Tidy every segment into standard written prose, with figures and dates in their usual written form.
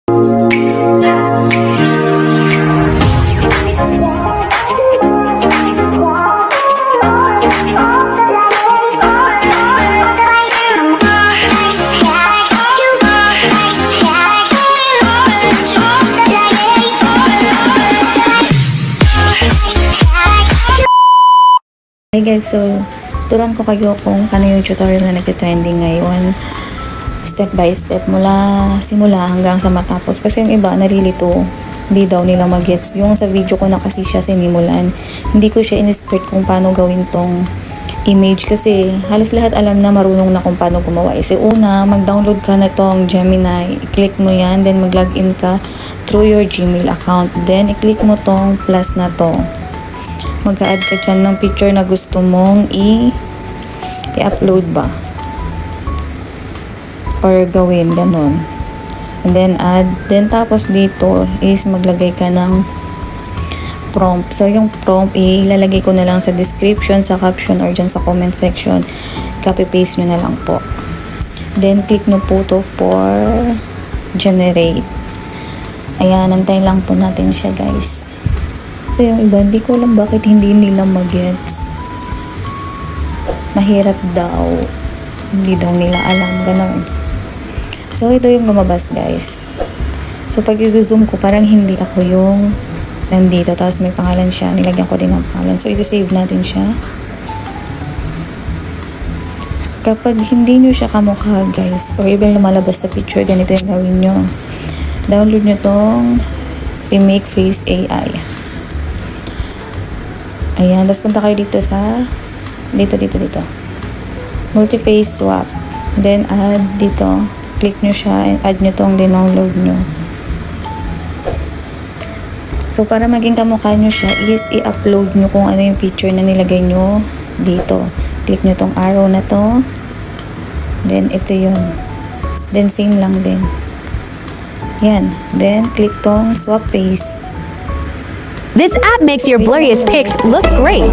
Hi guys, so turuan ko kayo kung paano yung tutorial na nagte-trending ngayon. Step by step mula simula hanggang sa matapos. Kasi yung iba narilito, hindi daw nila mag-gets. Yung sa video ko na kasi siya sinimulan. Hindi ko siya in-start kung paano gawin tong image kasi halos lahat alam na marunong na kung paano gumawa. Kasi una, mag-download ka na tong Gemini. I-click mo yan, then mag-login ka through your Gmail account. Then i-click mo tong plus na to. Mag-add ka dyan ng picture na gusto mong i-upload ba or gawin, ganun. And then add, then tapos dito is maglagay ka ng prompt. So yung prompt ilalagay ko na lang sa description, sa caption or dyan sa comment section. Copy paste nyo na lang po. Then click no po to for generate. Ayan, antayin lang po natin siya guys. So yung iba, hindi ko alam bakit hindi nila mag-gets. Mahirap daw. Hindi daw nila alam. Ganun. So ito yung lumabas guys. So pag i-zoom ko, parang hindi ako yung nandito. Tapos may pangalan siya. Nilagyan ko din ng pangalan. So isi-save natin siya. Kapag hindi nyo siya kamukha guys, or even lumalabas sa picture, ganito yung gawin nyo. Download nyo tong Remake Face AI. Ayan, tapos punta kayo dito sa dito. Multi-face swap. Then add dito. Click nyo siya and add nyo tong dinownload nyo. So para maging kamukha nyo siya is i-upload nyo kung ano yung picture na nilagay nyo dito. Click nyo tong arrow na to. Then ito yun. Then same lang din. Yan. Then click tong swap face. This app makes your blurriest pics look great.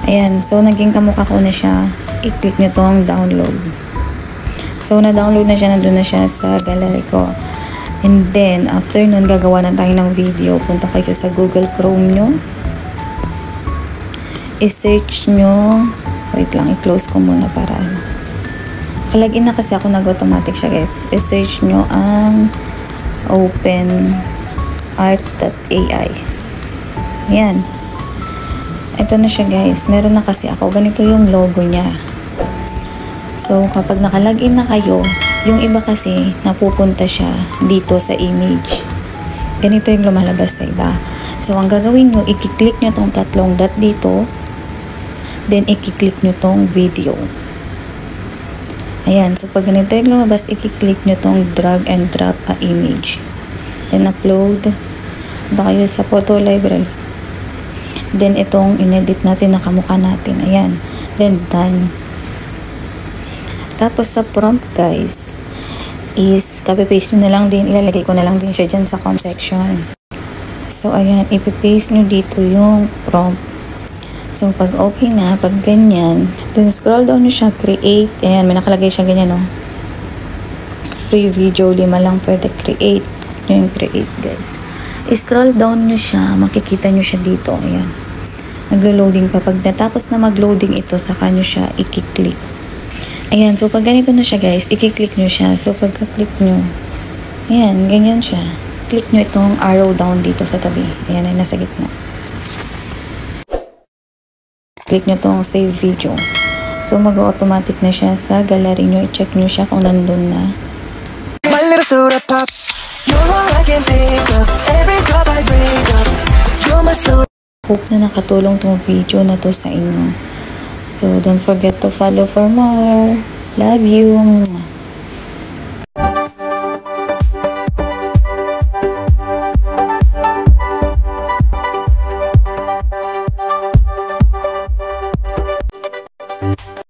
Ayan, so naging kamukha ko na siya. I-click nyo tong download. So na-download na siya, nandun na siya sa gallery ko. And then, after nun, gagawa na tayo ng video. Punta kayo sa Google Chrome nyo. I-search nyo. Wait lang, i-close ko muna para ano. Kalagin na kasi ako, nag-automatic siya guys. I-search nyo ang openart.ai. Yan. Ito na siya guys. Meron na kasi ako. Ganito yung logo niya. So, kapag nakalagin na kayo, yung iba kasi, napupunta siya dito sa image. Ganito yung lumalabas sa iba. So, ang gagawin nyo, i-click nyo tong tatlong dot dito. Then, i-click nyo tong video. Ayan. So, pag ganito yung lumabas, i-click nyo tong drag and drop a image. Then, upload. Punta kayo sa photo library. Then, itong inedit natin na kamukha natin. Ayan. Then, done. Tapos, sa prompt, guys, is copy-paste nyo na lang din. Ilalagay ko na lang din siya dyan sa comment section. So, ayan. Ipipaste nyo dito yung prompt. So, pag okay na, pag ganyan, then scroll down nyo siya, create. Ayan, may nakalagay siya ganyan, no? Free video, 5 lang pwede create. Yung create, guys. I-scroll down nyo siya, makikita nyo siya dito. Ayan. Naglo-loading pa. Pag natapos na mag-loading ito, saka nyo siya i-click. Ayan, so pag ganito na siya, guys, i-click nyo siya. So, pagka-click nyo, ayan, ganyan siya. Click nyo itong arrow down dito sa tabi. Ayan, ay nasa gitna. Click nyo tong save video. So, mag-automatic na siya sa gallery nyo. I-check nyo siya kung nandun na. My little soda pop. You're all I can think of. Every drop I drink up. You're my soda. Hope na nakatulong tong video na to sa inyo. So, don't forget to follow for more. Love you.